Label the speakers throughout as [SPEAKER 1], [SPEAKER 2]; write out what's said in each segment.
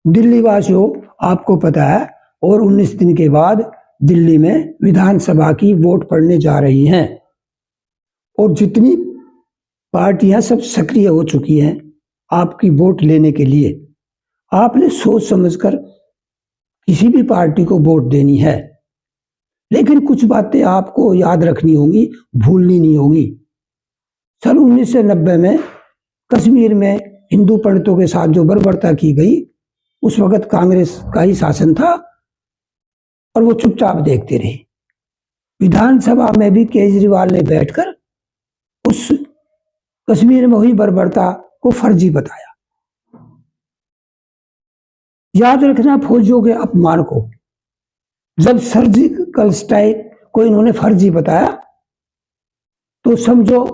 [SPEAKER 1] दिल्ली वासियों, आपको पता है और 19 दिन के बाद दिल्ली में विधानसभा की वोट पड़ने जा रही हैं और जितनी पार्टियां सब सक्रिय हो चुकी हैं आपकी वोट लेने के लिए। आपने सोच समझकर किसी भी पार्टी को वोट देनी है, लेकिन कुछ बातें आपको याद रखनी होंगी, भूलनी नहीं होगी। सन 1990 में कश्मीर में हिंदू पंडितों के साथ जो बर्बरता की गई, उस वक्त कांग्रेस का ही शासन था और वो चुपचाप देखते रहे। विधानसभा में भी केजरीवाल ने बैठकर उस कश्मीर में हुई बर्बरता को फर्जी बताया। याद रखना, फौजियों के अपमान को, जब सर्जिकल स्ट्राइक को इन्होंने फर्जी बताया तो समझो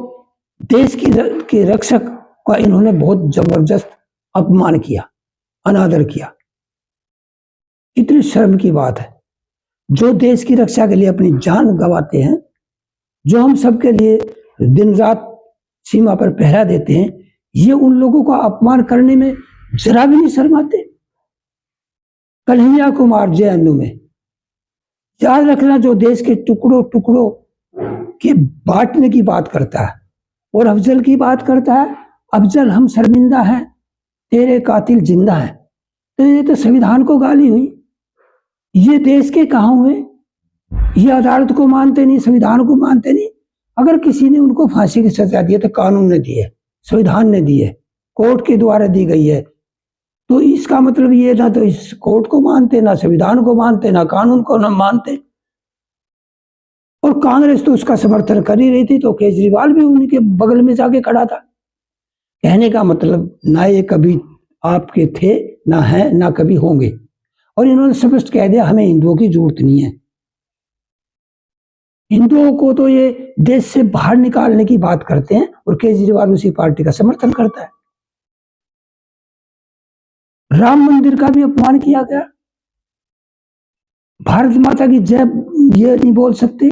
[SPEAKER 1] देश की रक्षक का इन्होंने बहुत जबरदस्त अपमान किया, अनादर किया। इतनी शर्म की बात है। जो देश की रक्षा के लिए अपनी जान गंवाते हैं, जो हम सबके लिए दिन रात सीमा पर पहरा देते हैं, ये उन लोगों का अपमान करने में जरा भी नहीं शर्माते। कन्हैया कुमार जेएनयू में, याद रखना, जो देश के टुकड़ों टुकड़ों के बांटने की बात करता है और अफजल की बात करता है, अफजल हम शर्मिंदा हैं, तेरे कातिल जिंदा हैं, तो ये तो संविधान को गाली हुई। ये देश के कहाँ हुए? ये अदालत को मानते नहीं, संविधान को मानते नहीं। अगर किसी ने उनको फांसी की सजा दी है तो कानून ने दी है, संविधान ने दी है, कोर्ट के द्वारा दी गई है। तो इसका मतलब ये ना तो इस कोर्ट को मानते, ना संविधान को मानते, ना कानून को न मानते। और कांग्रेस तो उसका समर्थन कर ही रही थी, तो केजरीवाल भी उनके बगल में जाके खड़ा था। कहने का मतलब, ना ये कभी आपके थे, ना है, ना कभी होंगे। और इन्होंने स्पष्ट कह दिया, हमें हिंदुओं की जरूरत नहीं है। हिंदुओं को तो ये देश से बाहर निकालने की बात करते हैं और केजरीवाल उसी पार्टी का समर्थन करता है। राम मंदिर का भी अपमान किया गया। भारत माता की जय ये नहीं बोल सकते,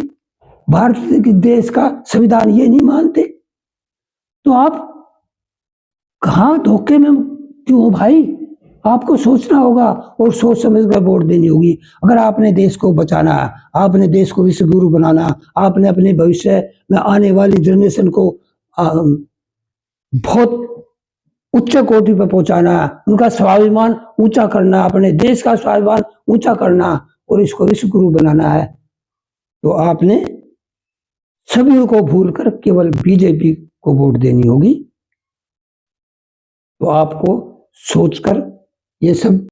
[SPEAKER 1] भारत के देश का संविधान ये नहीं मानते, तो आप कहां धोखे में क्यों हो भाई? आपको सोचना होगा और सोच समझ कर वोट देनी होगी। अगर आपने देश को बचाना है, आपने देश को विश्व गुरु बनाना, आपने अपने भविष्य में आने वाली जनरेशन को बहुत उच्च कोटि पर पहुंचाना, उनका स्वाभिमान ऊंचा करना, अपने देश का स्वाभिमान ऊंचा करना और इसको विश्व गुरु बनाना है, तो आपने सभी को भूलकर केवल बीजेपी को वोट देनी होगी। तो आपको सोचकर ये सब